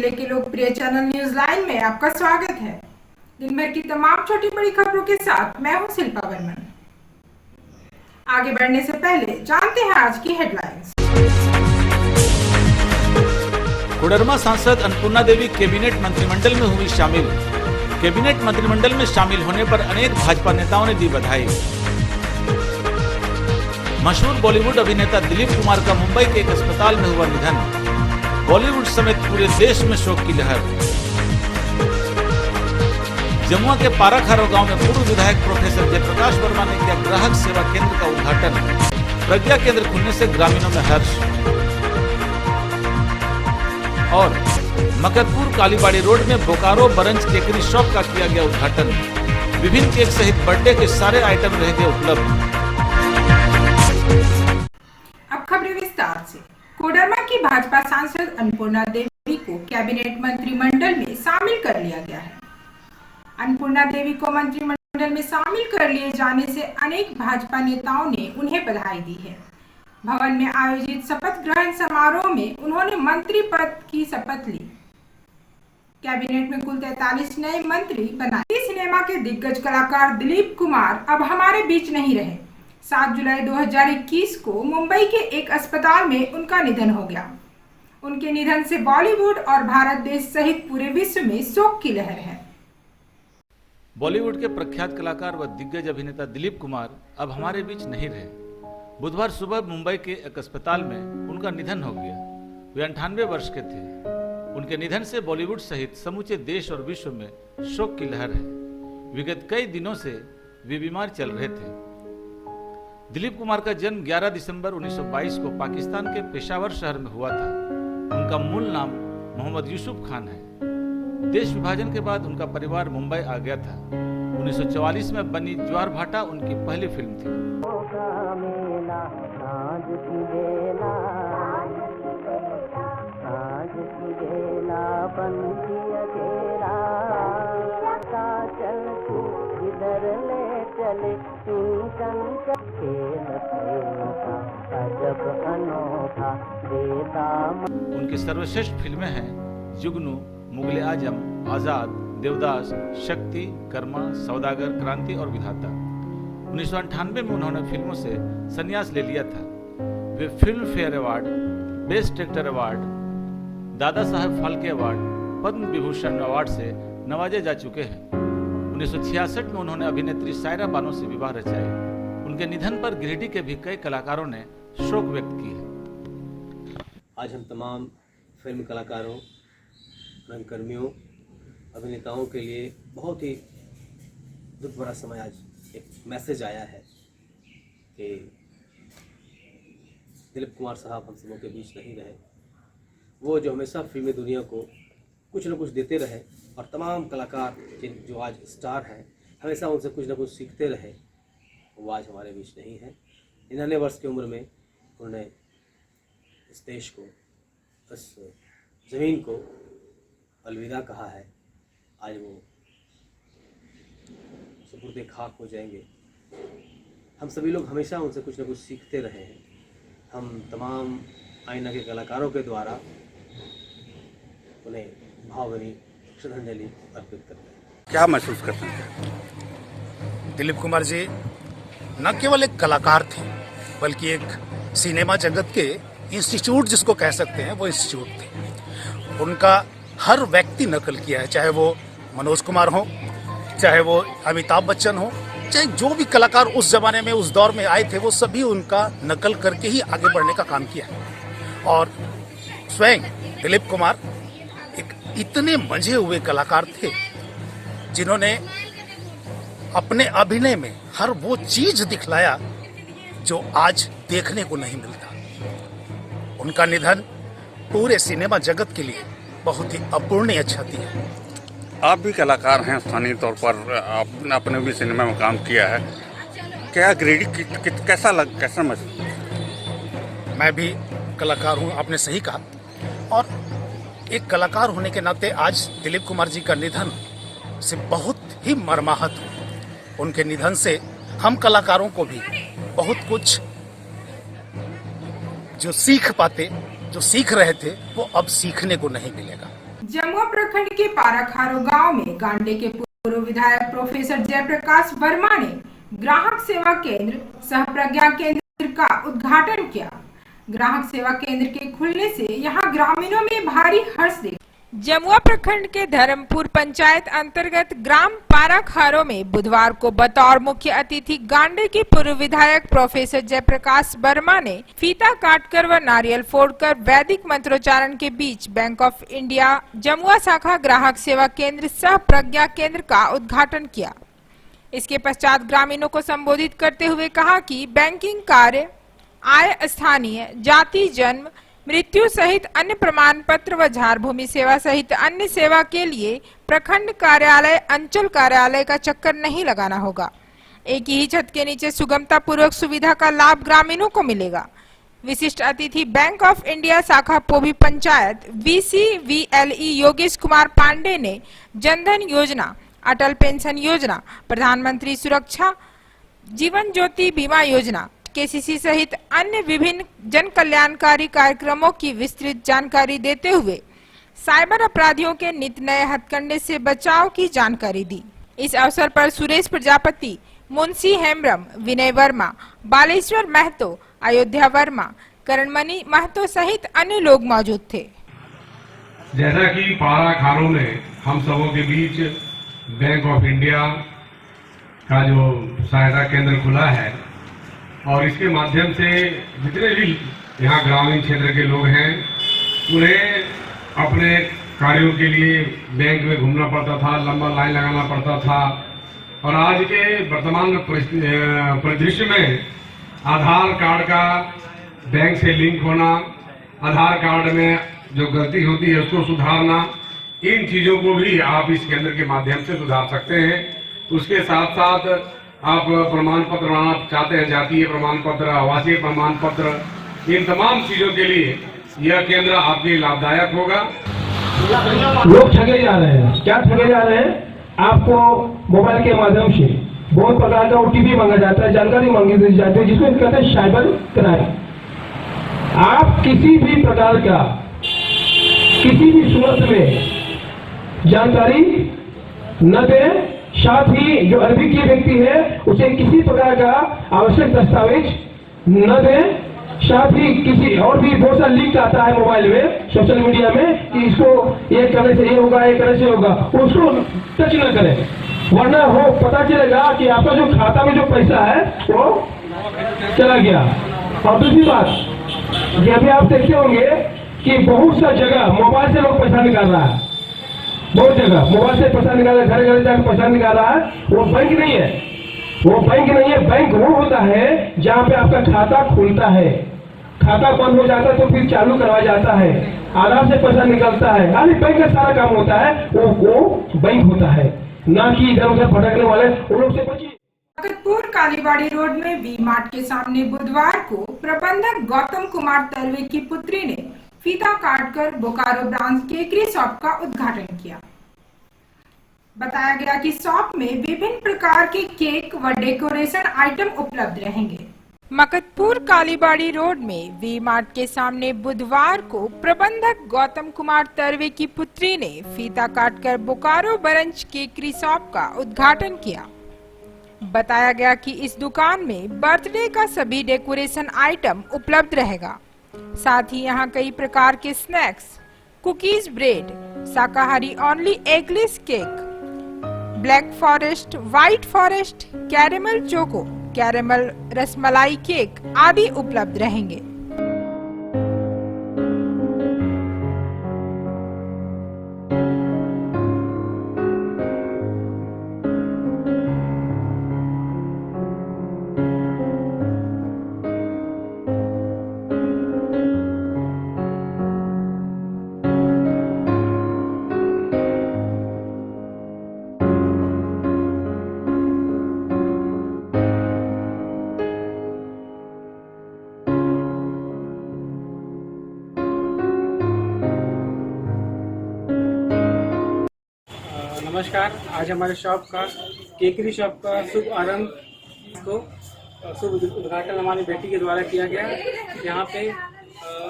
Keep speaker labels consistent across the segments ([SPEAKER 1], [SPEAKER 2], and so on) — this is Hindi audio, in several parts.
[SPEAKER 1] जिले के लोकप्रिय चैनल न्यूज लाइन में आपका स्वागत है। दिन भर की तमाम छोटी बड़ी खबरों के साथ मैं हूं शिल्पा वर्मन। आगे बढ़ने से पहले जानते हैं आज की हेडलाइंस।
[SPEAKER 2] कोडरमा सांसद अन्नपूर्णा देवी कैबिनेट मंत्रिमंडल में हुई शामिल। कैबिनेट मंत्रिमंडल में शामिल होने पर अनेक भाजपा नेताओं ने दी बधाई। मशहूर बॉलीवुड अभिनेता दिलीप कुमार का मुंबई के एक अस्पताल में हुआ निधन। बॉलीवुड समेत पूरे देश में शोक की लहर। जमुआ के पाराखारो गांव में पूर्व विधायक प्रोफेसर जयप्रकाश वर्मा ने किया ग्राहक सेवा केंद्र का उद्घाटन। प्रज्ञा केंद्र खुलने से ग्रामीणों में हर्ष। और मकरपुर कालीबाड़ी रोड में बोकारो बरंज केकरी शॉप का किया गया उद्घाटन। विभिन्न केक सहित बर्थडे के सारे आइटम रहेंगे उपलब्ध।
[SPEAKER 1] अब खबरें विस्तार से। कोडरमा की भाजपा सांसद अन्नपूर्णा देवी को कैबिनेट मंत्रिमंडल में शामिल कर लिया गया है। अन्नपूर्णा देवी को मंत्रिमंडल में शामिल कर लिए जाने से अनेक भाजपा नेताओं ने उन्हें बधाई दी है। भवन में आयोजित शपथ ग्रहण समारोह में उन्होंने मंत्री पद की शपथ ली। कैबिनेट में कुल 43 नए मंत्री बनाए। सिनेमा के दिग्गज कलाकार दिलीप कुमार अब हमारे बीच नहीं रहे। 7 जुलाई 2021 को मुंबई के एक अस्पताल में उनका निधन हो गया। उनके निधन से बॉलीवुड और भारत देश सहित पूरे विश्व में शोक की लहर है।
[SPEAKER 2] बॉलीवुड के प्रख्यात कलाकार व दिग्गज अभिनेता दिलीप कुमार अब हमारे बीच नहीं रहे। बुधवार सुबह मुंबई के एक अस्पताल में उनका निधन हो गया। वे 98 वर्ष के थे। उनके निधन से बॉलीवुड सहित समूचे देश और विश्व में शोक की लहर है। विगत कई दिनों से वे बीमार चल रहे थे। दिलीप कुमार का जन्म 11 दिसंबर 1922 को पाकिस्तान के पेशावर शहर में हुआ था। उनका मूल नाम मोहम्मद यूसुफ खान है। देश विभाजन के बाद उनका परिवार मुंबई आ गया था। 1944 में बनी ज्वार भाटा उनकी पहली फिल्म थी। उनकी सर्वश्रेष्ठ फिल्में हैं जुगनू, मुगले आजम, आजाद, देवदास, शक्ति, कर्मा, सौदागर, क्रांति और विधाता। 1998 में उन्होंने फिल्मों से संन्यास ले लिया था। वे Filmfare award, best actor award, Dada Saheb Phalke award, Padma Vibhushan award से नवाजे जा चुके हैं। 1966 में उन्होंने अभिनेत्री सायरा बानो से विवाह रचाई। उनके निधन पर गिरिडीह के भी कई कलाकारों ने शोक व्यक्त की है।
[SPEAKER 3] आज हम तमाम फिल्म कलाकारों, रंगकर्मियों, अभिनेताओं के लिए बहुत ही दुख भरा समय आज एक मैसेज आया है कि दिलीप कुमार साहब हम सबों के बीच नहीं रहे। वो जो हमेशा फिल्मी दुनिया को कुछ न कुछ देते रहे और तमाम कलाकार जो आज स्टार हैं हमेशा उनसे कुछ न कुछ सीखते रहे, वो आज हमारे बीच नहीं है। 99 वर्ष की उम्र में उन्होंने इस देश को, इस ज़मीन को अलविदा कहा है। आज वो सुपुर्दे खाक हो जाएंगे। हम सभी लोग हमेशा उनसे कुछ न कुछ सीखते रहे हैं। हम तमाम आईना के कलाकारों के द्वारा उन्हें भावभीनी श्रद्धांजलि अर्पित करते हैं।
[SPEAKER 4] क्या महसूस करते हैं?
[SPEAKER 5] दिलीप कुमार जी न केवल एक कलाकार थे बल्कि एक सिनेमा जगत के इंस्टीट्यूट जिसको कह सकते हैं वो इंस्टीट्यूट थे। उनका हर व्यक्ति नकल किया है, चाहे वो मनोज कुमार हो, चाहे वो अमिताभ बच्चन हो, चाहे जो भी कलाकार उस जमाने में उस दौर में आए थे, वो सभी उनका नकल करके ही आगे बढ़ने का काम किया है। और स्वयं दिलीप कुमार एक इतने मंझे हुए कलाकार थे जिन्होंने अपने अभिनय में हर वो चीज दिखलाया जो आज देखने को नहीं मिलता। उनका निधन पूरे सिनेमा जगत के लिए बहुत ही अपूर्णीय क्षति है।
[SPEAKER 4] आप भी कलाकार हैं, स्थानीय तौर पर आपने भी सिनेमा में काम किया है। क्या गिरिडीह कैसा महसूस?
[SPEAKER 5] मैं भी कलाकार हूँ, आपने सही कहा। और एक कलाकार होने के नाते आज दिलीप कुमार जी का निधन से बहुत ही मर्माहत हूँ। उनके निधन से हम कलाकारों को भी बहुत कुछ जो सीख पाते, जो सीख रहे थे वो अब सीखने को नहीं मिलेगा।
[SPEAKER 1] जमुआ प्रखंड के पाराखारो गांव में गांडे के पूर्व विधायक प्रोफेसर जयप्रकाश वर्मा ने ग्राहक सेवा केंद्र सह प्रज्ञा केंद्र का उद्घाटन किया। ग्राहक सेवा केंद्र के खुलने से यहां ग्रामीणों में भारी हर्ष देखा। जमुआ प्रखंड के धर्मपुर पंचायत अंतर्गत ग्राम पाराखारो में बुधवार को बतौर मुख्य अतिथि गांडे के पूर्व विधायक प्रोफेसर जयप्रकाश वर्मा ने फीता काटकर व नारियल फोड़कर वैदिक मंत्रोच्चारण के बीच बैंक ऑफ इंडिया जमुआ शाखा ग्राहक सेवा केंद्र सह प्रज्ञा केंद्र का उद्घाटन किया। इसके पश्चात ग्रामीणों को संबोधित करते हुए कहा कि बैंकिंग कार्य, आय, स्थानीय जाति, जन्म, मृत्यु सहित अन्य प्रमाण पत्र व झार भूमि सेवा सहित अन्य सेवा के लिए प्रखंड कार्यालय, अंचल कार्यालय का चक्कर नहीं लगाना होगा। एक ही छत के नीचे सुगमता पूर्वक सुविधा का लाभ ग्रामीणों को मिलेगा। विशिष्ट अतिथि बैंक ऑफ इंडिया शाखा पोभी पंचायत VCVLE योगेश कुमार पांडे ने जनधन योजना, अटल पेंशन योजना, प्रधानमंत्री सुरक्षा जीवन ज्योति बीमा योजना, KCC सहित अन्य विभिन्न जन कल्याणकारी कार्यक्रमों की विस्तृत जानकारी देते हुए साइबर अपराधियों के नित नए हथकंडे से बचाव की जानकारी दी। इस अवसर पर सुरेश प्रजापति, मुंशी हेम्ब्रम, विनय वर्मा, बालेश्वर महतो, अयोध्या वर्मा, करणमणि महतो सहित अन्य लोग मौजूद थे।
[SPEAKER 6] जैसा कि पाराखारो में हम सबों के बीच बैंक ऑफ इंडिया का जो सहायता केंद्र खुला है और इसके माध्यम से जितने भी यहाँ ग्रामीण क्षेत्र के लोग हैं उन्हें अपने कार्यों के लिए बैंक में घूमना पड़ता था, लंबा लाइन लगाना पड़ता था। और आज के वर्तमान परिदृश्य में आधार कार्ड का बैंक से लिंक होना, आधार कार्ड में जो गलती होती है उसको सुधारना, इन चीज़ों को भी आप इस केंद्र के माध्यम से सुधार सकते हैं। उसके साथ साथ आप प्रमाण पत्र बनाना चाहते हैं, जातीय प्रमाण पत्र, आवासीय प्रमाण पत्र, इन तमाम चीजों के लिए यह केंद्र आपके लिए लाभदायक होगा।
[SPEAKER 7] लोग ठगे जा रहे हैं। क्या ठगे जा रहे हैं? आपको मोबाइल के माध्यम से बहुत प्रकार का OTP मांगा जाता है, जानकारी मांगी जाती है, जिसको कहते हैं साइबर क्राइम। आप किसी भी प्रकार का किसी भी सूरत में जानकारी न दें। साथ ही जो अरबी के व्यक्ति है उसे किसी प्रकार का आवश्यक दस्तावेज न दें। साथ ही किसी और भी बहुत सा लिंक आता है मोबाइल में, सोशल मीडिया में कि इसको ये करने से ये होगा, ये करने से होगा, उसको टच न करें, वरना वो पता चलेगा कि आपका जो खाता में जो पैसा है वो चला गया। और दूसरी बात, ये भी आप देखते होंगे कि बहुत सा जगह मोबाइल से लोग पैसा निकाल रहा है, बहुत जगह मोबाइल से पैसा निकाल रहा है, घर घर जाकर पैसा निकाल रहा है। वो बैंक नहीं है, वो बैंक नहीं है। बैंक वो होता है जहाँ पे आपका खाता खुलता है, खाता बंद हो जाता है तो फिर चालू करवाया जाता है, आराम से पैसा निकलता है। यानी बैंक का सारा काम होता है वो बैंक होता है, ना कि इधर उधर भटकने वाले उन लोग से बचिए।
[SPEAKER 1] मकतपुर कालीबाड़ी रोड में वी मार्ट के सामने बुधवार को प्रबंधक गौतम कुमार तरवे की पुत्री ने फीता काटकर बोकारो ब्रांच केकरी शॉप का उद्घाटन किया। बताया गया कि शॉप में विभिन्न प्रकार के केक व डेकोरेशन आइटम उपलब्ध रहेंगे। मकतपुर कालीबाड़ी रोड में वी मार्ट के सामने बुधवार को प्रबंधक गौतम कुमार तरवे की पुत्री ने फीता काटकर बोकारो ब्रांच केकरी शॉप का उद्घाटन किया। बताया गया कि इस दुकान में बर्थडे का सभी डेकोरेशन आइटम उपलब्ध रहेगा। साथ ही यहाँ कई प्रकार के स्नैक्स, कुकीज, ब्रेड, शाकाहारी only eggless cake, black forest, white forest, caramel choco, caramel rasmalai cake आदि उपलब्ध रहेंगे।
[SPEAKER 8] नमस्कार। आज हमारे शॉप का केकरी शॉप का शुभ आरंभ को शुभ उद्घाटन हमारी बेटी के द्वारा किया गया। यहाँ पे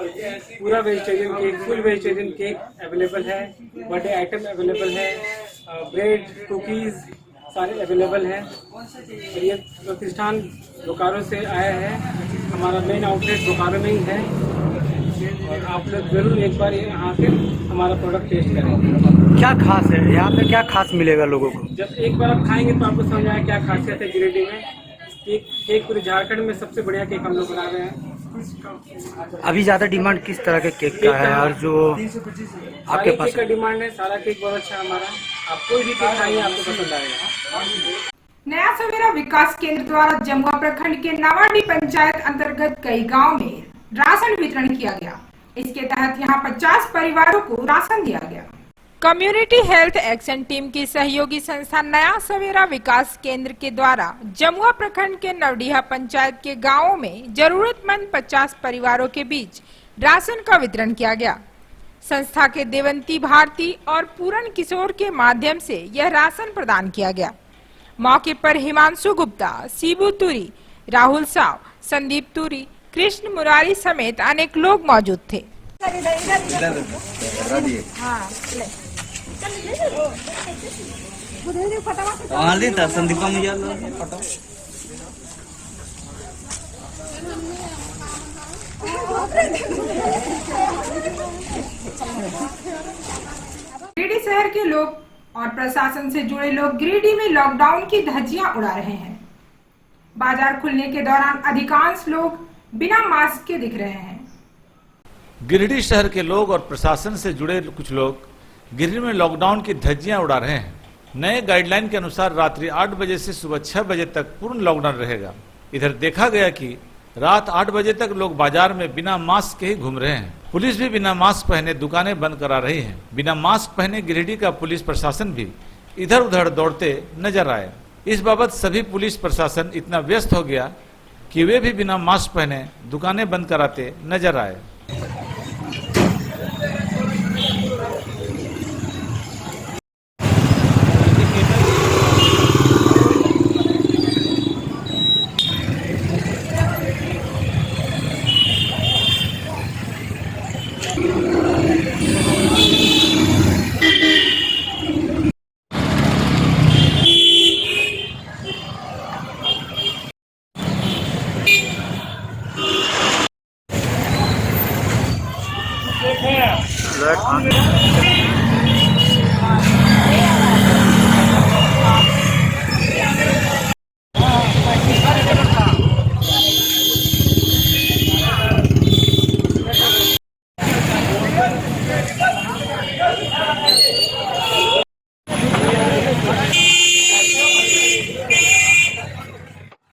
[SPEAKER 8] पूरा vegetarian cake, full vegetarian cake available है, बर्थडे आइटम अवेलेबल है, ब्रेड, कुकीज़ सारे अवेलेबल हैं। और ये प्रतिष्ठान बोकारो से आया है, हमारा मेन आउटलेट बोकारो में ही है, और आप लोग जरूर एक बार यहाँ से हमारा प्रोडक्ट टेस्ट करें।
[SPEAKER 9] क्या खास है यहाँ पे, क्या खास मिलेगा लोगों को?
[SPEAKER 8] जब एक बार आप खाएंगे तो आपको समझ आएगा क्या खासियत है गिरिडीह में। केक पूरे झारखंड में सबसे बढ़िया केक हम लोग बना रहे हैं।
[SPEAKER 9] अभी ज़्यादा डिमांड किस तरह के केक का है, और जो आपके पास
[SPEAKER 8] केक का डिमांड है, सारा केक बहुत अच्छा है हमारा। आप कोई भी केक खाइए आपको पसंद आएगा।
[SPEAKER 1] नया सवेरा विकास केंद्र द्वारा जमुआ प्रखंड के नवाडी पंचायत अंतर्गत कई गांव में राशन वितरण किया गया। इसके तहत यहां 50 परिवारों को राशन दिया गया। कम्युनिटी हेल्थ एक्शन टीम की सहयोगी संस्था नया सवेरा विकास केंद्र के द्वारा जमुआ प्रखंड के नवडीहा पंचायत के गांवों में जरूरतमंद 50 परिवारों के बीच राशन का वितरण किया गया। संस्था के देवंती भारती और पूरन किशोर के माध्यम से यह राशन प्रदान किया गया। मौके पर हिमांशु गुप्ता, शिबू तुरी, राहुल साव, संदीप तुरी, कृष्ण मुरारी समेत अनेक लोग मौजूद थे। गिरिडीह शहर के लोग और प्रशासन से जुड़े लोग गिरिडीह में लॉकडाउन की धज्जियां उड़ा रहे हैं। बाजार खुलने के दौरान अधिकांश लोग बिना मास्क के दिख रहे हैं।
[SPEAKER 2] गिरिडीह शहर के लोग और प्रशासन से जुड़े कुछ लोग गिरिडीह में लॉकडाउन की धज्जियां उड़ा रहे हैं। नए गाइडलाइन के अनुसार रात्रि 8 बजे से सुबह 6 बजे तक पूर्ण लॉकडाउन रहेगा। इधर देखा गया कि रात 8 बजे तक लोग बाजार में बिना मास्क के ही घूम रहे हैं। पुलिस भी बिना मास्क पहने दुकानें बंद करा रही है। बिना मास्क पहने गिरिडीह का पुलिस प्रशासन भी इधर उधर दौड़ते नजर आए। इस बाबत सभी पुलिस प्रशासन इतना व्यस्त हो गया कि वे भी बिना मास्क पहने दुकानें बंद कराते नजर आए।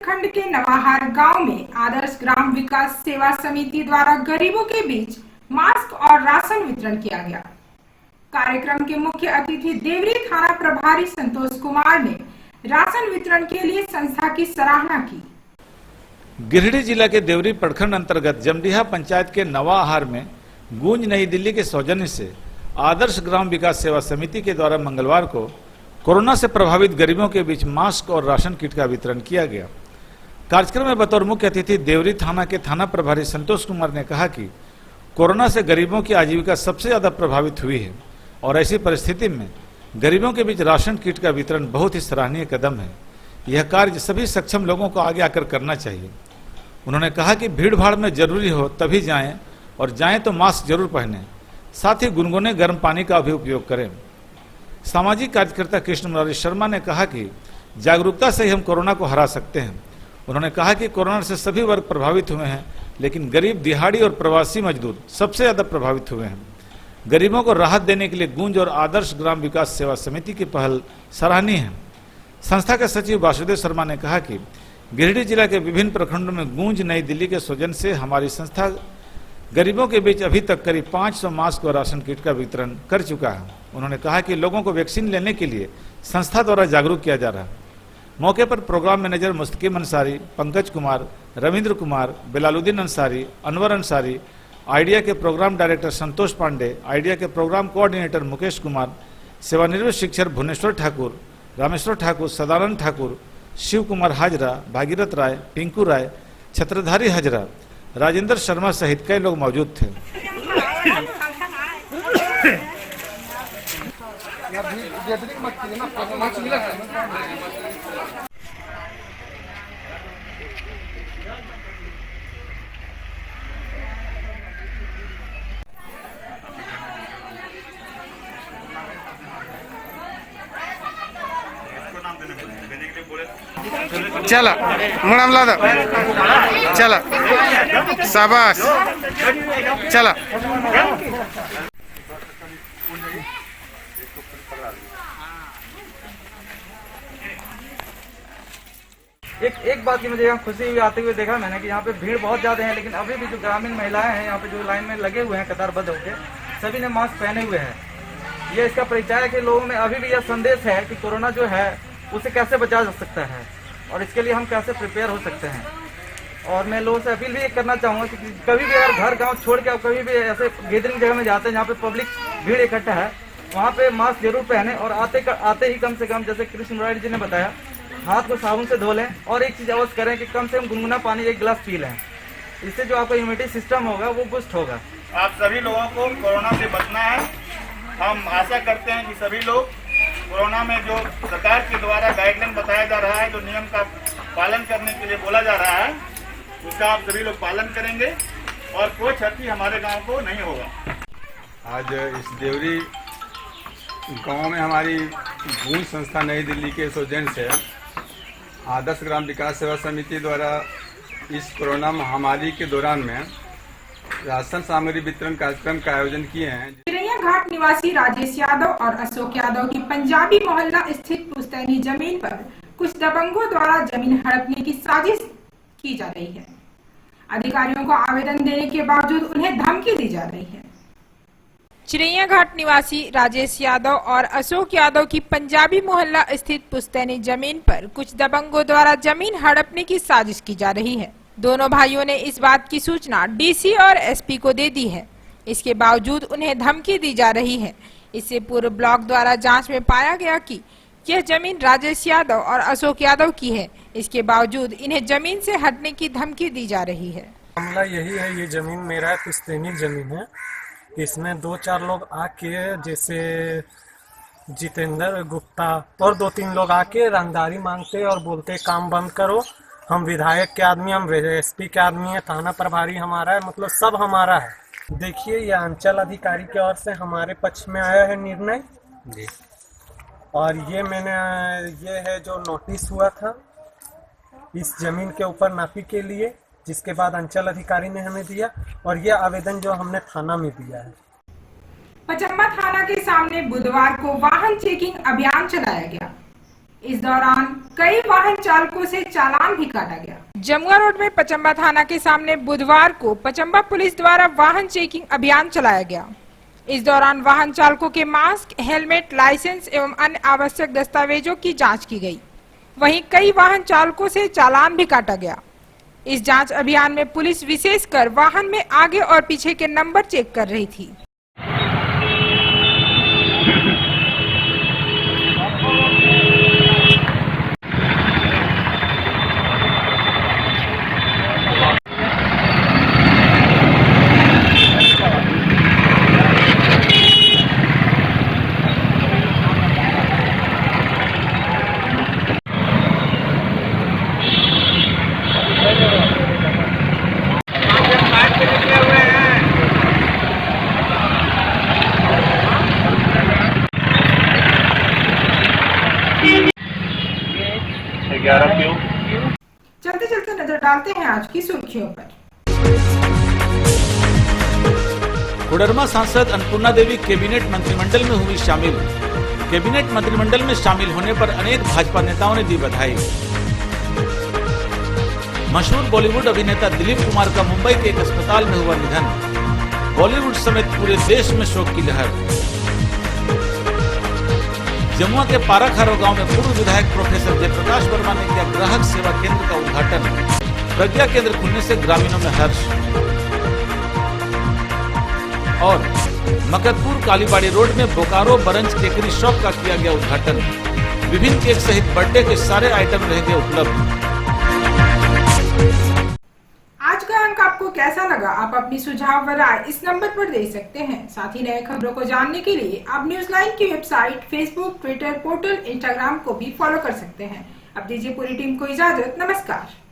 [SPEAKER 1] खंड के नवाहार गांव में आदर्श ग्राम विकास सेवा समिति द्वारा गरीबों के बीच मास्क और राशन वितरण किया गया। कार्यक्रम के मुख्य अतिथि देवरी थाना प्रभारी संतोष कुमार ने राशन वितरण के लिए संस्था की सराहना की।
[SPEAKER 2] गिरिडीह जिला के देवरी प्रखंड अंतर्गत जमडीहा पंचायत के नवाहार में गूंज नई दिल्ली के सौजन्य से आदर्श ग्राम विकास सेवा समिति के द्वारा मंगलवार को कोरोना से प्रभावित गरीबों के बीच मास्क और राशन किट का वितरण किया गया। कार्यक्रम में बतौर मुख्य अतिथि देवरी थाना के थाना प्रभारी संतोष कुमार ने कहा कि कोरोना से गरीबों की आजीविका सबसे ज्यादा प्रभावित हुई है और ऐसी परिस्थिति में गरीबों के बीच राशन किट का वितरण बहुत ही सराहनीय कदम है। यह कार्य सभी सक्षम लोगों को आगे आकर करना चाहिए। उन्होंने कहा कि भीड़ भाड़ में जरूरी हो तभी जाएं और जाएं तो मास्क जरूर पहनें, साथ ही गुनगुने गर्म पानी का भी उपयोग करें। सामाजिक कार्यकर्ता कृष्ण मुरारी शर्मा ने कहा कि जागरूकता से ही हम कोरोना को हरा सकते हैं। उन्होंने कहा कि कोरोना से सभी वर्ग प्रभावित हुए हैं, लेकिन गरीब, दिहाड़ी और प्रवासी मजदूर सबसे ज्यादा प्रभावित हुए हैं। गरीबों को राहत देने के लिए गूंज और आदर्श ग्राम विकास सेवा समिति की पहल सराहनीय है। संस्था के सचिव वासुदेव शर्मा ने कहा कि गिरिडीह जिला के विभिन्न प्रखंडों में गूंज नई दिल्ली के सौजन्य से हमारी संस्था गरीबों के बीच अभी तक करीब 500 मास्क और राशन किट का वितरण कर चुका है। उन्होंने कहा कि लोगों को वैक्सीन लेने के लिए संस्था द्वारा जागरूक किया जा रहा है। मौके पर program manager Mustaqeem Ansari, Pankaj Kumar, Ravindra Kumar, Bilaluddin Ansari, Anwar Ansari, Idea के program director Santosh Pandey, Idea के प्रोग्राम कोऑर्डिनेटर मुकेश कुमार, सेवानिवृत्त शिक्षक भुवनेश्वर ठाकुर, रामेश्वर ठाकुर, सदानंद ठाकुर, शिव कुमार हाजरा, भागीरथ राय, पिंकू राय, छत्रधारी हाजरा, राजेंद्र शर्मा सहित कई लोग मौजूद थे।
[SPEAKER 9] चला मुड़ामला दो चला शाबाश चला
[SPEAKER 10] एक बात की मुझे यहाँ खुशी हुई आते हुए देखा मैंने कि यहाँ पे भीड़ बहुत ज्यादा है, लेकिन अभी भी जो ग्रामीण महिलाएं हैं यहाँ पे जो लाइन में लगे हुए हैं कतारबद्ध होकर, सभी ने मास्क पहने हुए हैं। ये इसका परिचय है कि लोगों में अभी भी यह संदेश है कि कोरोना जो है उसे कैसे बचाया जा सकता है और इसके लिए हम कैसे प्रिपेयर हो सकते हैं। और मैं लोगों से अपील भी करना चाहूँगा कि कभी भी अगर घर गांव छोड़ के आप कभी भी ऐसे गैदरिंग जगह में जाते हैं जहाँ पे पब्लिक भीड़ इकट्ठा है, वहाँ पे मास्क जरूर पहने और आते ही कम से कम, जैसे कृष्ण मुरारी जी ने बताया, हाथ को साबुन से धो लें और एक चीज़ अवश्य करें कि कम से कम गुनगुना पानी 1 गिलास पी लें। इससे जो आपका इम्यूनिटी सिस्टम होगा वो बूस्ट होगा।
[SPEAKER 11] आप सभी लोगों को कोरोना से बचना है। हम आशा करते हैं कि सभी लोग कोरोना में जो सरकार के द्वारा गाइडलाइन बताया जा रहा है, जो नियम का पालन करने के लिए बोला जा रहा है, उसका आप सभी लोग पालन करेंगे और कोई क्षति हमारे गांव को नहीं होगा।
[SPEAKER 12] आज इस देवरी गांव में हमारी गूंज संस्था नई दिल्ली के सौजन्य से आदर्श ग्राम विकास सेवा समिति द्वारा इस कोरोना महामारी के दौरान में राशन सामग्री वितरण कार्यक्रम का आयोजन किए हैं।
[SPEAKER 1] चिरैया घाट निवासी राजेश यादव और अशोक यादव की पंजाबी मोहल्ला स्थित पुश्तैनी जमीन पर कुछ दबंगों द्वारा जमीन हड़पने की साजिश की जा रही है। अधिकारियों को आवेदन देने के बावजूद उन्हें धमकी दी जा रही है। चिरैया घाट निवासी राजेश यादव और अशोक यादव की पंजाबी मोहल्ला स्थित पुश्तैनी जमीन पर कुछ दबंगों द्वारा जमीन हड़पने की साजिश की जा रही है। दोनों भाइयों ने इस बात की सूचना डीसी और एसपी को दे दी है। इसके बावजूद उन्हें धमकी दी जा रही है। इससे पूर्व ब्लॉक द्वारा जांच में पाया गया कि यह जमीन राजेश यादव और अशोक यादव की है। इसके बावजूद इन्हें जमीन से हटने की धमकी दी जा रही है।
[SPEAKER 13] मामला यही है, ये जमीन मेरा पुश्तैनी जमीन है। इसमें 2-4 लोग आके, जैसे जितेंद्र गुप्ता और 2-3 लोग आके रंगदारी मांगते और बोलते काम बंद करो। हम विधायक के आदमी, हम एसपी के आदमी है, थाना प्रभारी हमारा है, मतलब सब हमारा है। देखिए, ये अंचल अधिकारी की ओर से हमारे पक्ष में आया है निर्णय जी। और ये है जो नोटिस हुआ था इस जमीन के ऊपर नापी के लिए, जिसके बाद अंचल अधिकारी ने हमें दिया, और ये आवेदन जो हमने थाना में दिया है।
[SPEAKER 1] पचम्बा थाना के सामने बुधवार को वाहन चेकिंग अभियान चलाया गया। इस दौरान कई वाहन चालकों से चालान भी काटा गया। जमुआ रोड में पचम्बा थाना के सामने बुधवार को पचम्बा पुलिस द्वारा वाहन चेकिंग अभियान चलाया गया। इस दौरान वाहन चालकों के मास्क, हेलमेट, लाइसेंस एवं अन्य आवश्यक दस्तावेजों की जांच की गई। वहीं कई वाहन चालकों से चालान भी काटा गया। इस जांच अभियान में पुलिस विशेषकर वाहन में आगे और पीछे के नंबर चेक कर रही थी। चलते चलते नजर डालते हैं आज की सुर्खियों पर।
[SPEAKER 2] कोडरमा सांसद अन्नपूर्णा देवी कैबिनेट मंत्रिमंडल में हुई शामिल। कैबिनेट मंत्रिमंडल में शामिल होने पर अनेक भाजपा नेताओं ने दी बधाई। मशहूर बॉलीवुड अभिनेता दिलीप कुमार का मुंबई के एक अस्पताल में हुआ निधन। बॉलीवुड समेत पूरे देश में शोक की लहर। जमुआ के पाराखारो गांव में पूर्व विधायक प्रोफेसर जयप्रकाश वर्मा ने किया ग्राहक सेवा केंद्र का उद्घाटन। प्रज्ञा केंद्र खुलने से ग्रामीणों में हर्ष। और मकतपुर कालीबाड़ी रोड में बोकारो बरंज केकरी शॉप का किया गया उद्घाटन। विभिन्न केक सहित बर्थडे के सारे आइटम रहेंगे उपलब्ध।
[SPEAKER 1] आज का अंक आपको कैसा लगा, आप अपनी सुझाव व राय इस नंबर पर दे सकते हैं। साथ ही नए खबरों को जानने के लिए आप न्यूज लाइन की website, Facebook, Twitter, portal, Instagram को भी फॉलो कर सकते हैं। अब दीजिए पूरी टीम को इजाजत। नमस्कार।